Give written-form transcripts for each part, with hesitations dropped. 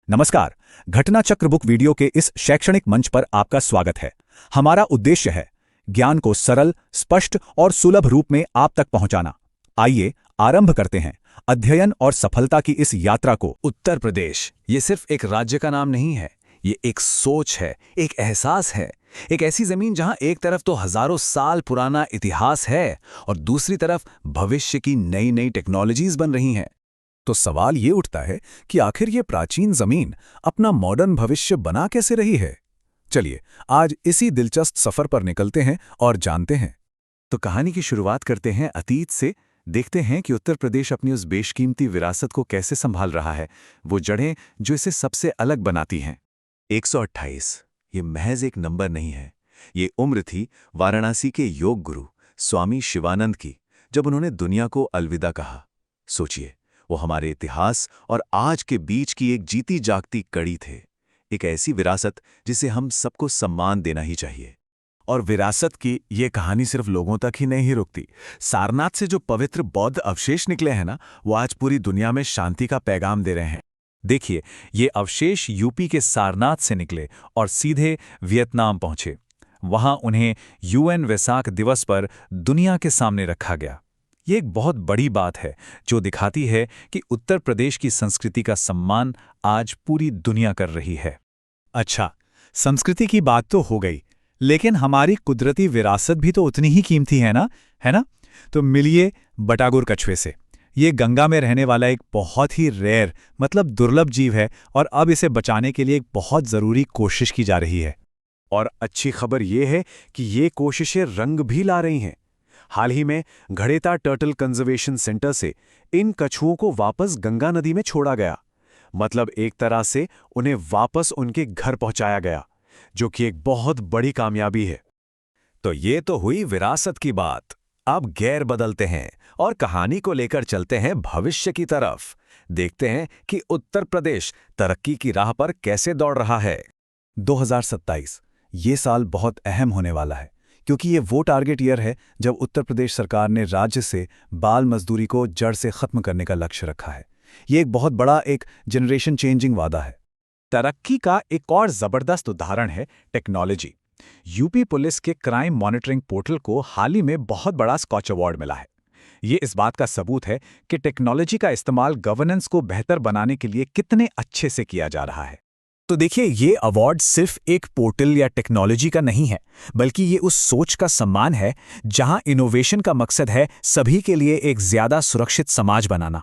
नमस्कार। घटना चक्र बुक वीडियो के इस शैक्षणिक मंच पर आपका स्वागत है। हमारा उद्देश्य है ज्ञान को सरल, स्पष्ट और सुलभ रूप में आप तक पहुंचाना। आइए आरंभ करते हैं अध्ययन और सफलता की इस यात्रा को। उत्तर प्रदेश ये सिर्फ एक राज्य का नाम नहीं है, ये एक सोच है, एक एहसास है। एक ऐसी जमीन जहां एक तरफ तो हजारों साल पुराना इतिहास है और दूसरी तरफ भविष्य की नई नई टेक्नोलॉजीज बन रही हैं। तो सवाल ये उठता है कि आखिर ये प्राचीन जमीन अपना मॉडर्न भविष्य बना कैसे रही है। चलिए आज इसी दिलचस्प सफर पर निकलते हैं और जानते हैं। तो कहानी की शुरुआत करते हैं अतीत से। देखते हैं कि उत्तर प्रदेश अपनी उस बेशकीमती विरासत को कैसे संभाल रहा है, वो जड़ें जो इसे सबसे अलग बनाती हैं। 128 ये महज एक नंबर नहीं है, ये उम्र थी वाराणसी के योग गुरु स्वामी शिवानंद की, जब उन्होंने दुनिया को अलविदा कहा। सोचिए, वो हमारे इतिहास और आज के बीच की एक जीती जागती कड़ी थे, एक ऐसी विरासत जिसे हम सबको सम्मान देना ही चाहिए। और विरासत की ये कहानी सिर्फ लोगों तक ही नहीं रुकती। सारनाथ से जो पवित्र बौद्ध अवशेष निकले हैं ना, वो आज पूरी दुनिया में शांति का पैगाम दे रहे हैं। देखिए, ये अवशेष यूपी के सारनाथ से निकले और सीधे वियतनाम पहुंचे। वहां उन्हें यूएन वेसाक दिवस पर दुनिया के सामने रखा गया। ये एक बहुत बड़ी बात है जो दिखाती है कि उत्तर प्रदेश की संस्कृति का सम्मान आज पूरी दुनिया कर रही है। अच्छा, संस्कृति की बात तो हो गई, लेकिन हमारी कुदरती विरासत भी तो उतनी ही कीमती है ना? तो मिलिए बटागुर कछुए से। ये गंगा में रहने वाला एक बहुत ही रेयर मतलब दुर्लभ जीव है और अब इसे बचाने के लिए एक बहुत ज़रूरी कोशिश की जा रही है। और अच्छी खबर ये है कि ये कोशिशें रंग भी ला रही हैं। हाल ही में घड़ेता टर्टल कंजर्वेशन सेंटर से इन कछुओं को वापस गंगा नदी में छोड़ा गया। मतलब एक तरह से उन्हें वापस उनके घर पहुंचाया गया, जो कि एक बहुत बड़ी कामयाबी है। तो ये तो हुई विरासत की बात। अब गेर बदलते हैं और कहानी को लेकर चलते हैं भविष्य की तरफ। देखते हैं कि उत्तर प्रदेश तरक्की की राह पर कैसे दौड़ रहा है। 2027 ये साल बहुत अहम होने वाला है, क्योंकि ये वो टारगेट ईयर है जब उत्तर प्रदेश सरकार ने राज्य से बाल मजदूरी को जड़ से खत्म करने का लक्ष्य रखा है। ये एक बहुत बड़ा एक जनरेशन चेंजिंग वादा है। तरक्की का एक और जबरदस्त उदाहरण है टेक्नोलॉजी। यूपी पुलिस के क्राइम मॉनिटरिंग पोर्टल को हाल ही में बहुत बड़ा स्कॉच अवार्ड मिला है। ये इस बात का सबूत है कि टेक्नोलॉजी का इस्तेमाल गवर्नेंस को बेहतर बनाने के लिए कितने अच्छे से किया जा रहा है। तो देखिए, ये अवार्ड सिर्फ एक पोर्टल या टेक्नोलॉजी का नहीं है, बल्कि ये उस सोच का सम्मान है जहां इनोवेशन का मकसद है सभी के लिए एक ज्यादा सुरक्षित समाज बनाना।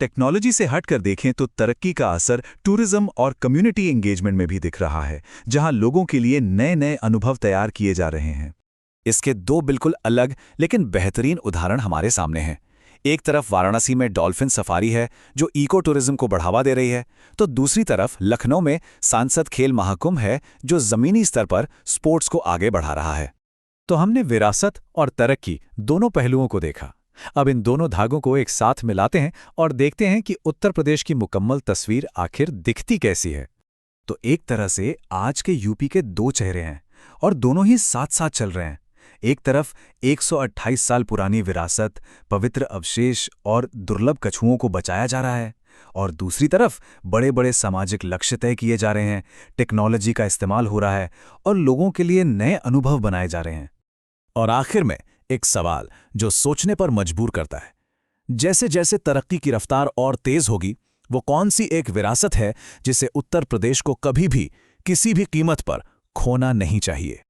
टेक्नोलॉजी से हटकर देखें तो तरक्की का असर टूरिज्म और कम्युनिटी एंगेजमेंट में भी दिख रहा है, जहां लोगों के लिए नए नए अनुभव तैयार किए जा रहे हैं। इसके दो बिल्कुल अलग लेकिन बेहतरीन उदाहरण हमारे सामने हैं। एक तरफ वाराणसी में डॉल्फिन सफारी है जो इको टूरिज्म को बढ़ावा दे रही है, तो दूसरी तरफ लखनऊ में सांसद खेल महाकुंभ है जो जमीनी स्तर पर स्पोर्ट्स को आगे बढ़ा रहा है। तो हमने विरासत और तरक्की दोनों पहलुओं को देखा। अब इन दोनों धागों को एक साथ मिलाते हैं और देखते हैं कि उत्तर प्रदेश की मुकम्मल तस्वीर आखिर दिखती कैसी है। तो एक तरह से आज के यूपी के दो चेहरे हैं और दोनों ही साथ साथ चल रहे हैं। एक तरफ 128 साल पुरानी विरासत, पवित्र अवशेष और दुर्लभ कछुओं को बचाया जा रहा है, और दूसरी तरफ बड़े बड़े सामाजिक लक्ष्य तय किए जा रहे हैं, टेक्नोलॉजी का इस्तेमाल हो रहा है और लोगों के लिए नए अनुभव बनाए जा रहे हैं। और आखिर में एक सवाल जो सोचने पर मजबूर करता है, जैसे जैसे तरक्की की रफ्तार और तेज होगी, वो कौन सी एक विरासत है जिसे उत्तर प्रदेश को कभी भी किसी भी कीमत पर खोना नहीं चाहिए।